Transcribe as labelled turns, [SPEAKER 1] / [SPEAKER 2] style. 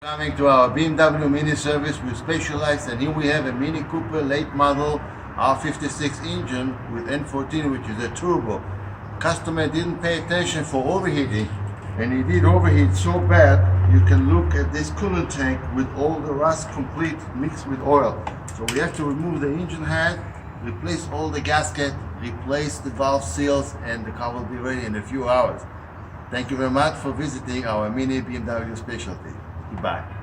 [SPEAKER 1] Coming to our BMW Mini service, we specialize, and here we have a Mini Cooper late model R56 engine with N14, which is a turbo. Customer didn't pay attention for overheating, and he did overheat so bad. You can look at this coolant tank with all the rust complete mixed with oil. So we have to remove the engine head, replace all the gasket, replace the valve seals, and the car will be ready in a few hours. Thank you very much for visiting our Mini BMW specialty. Goodbye.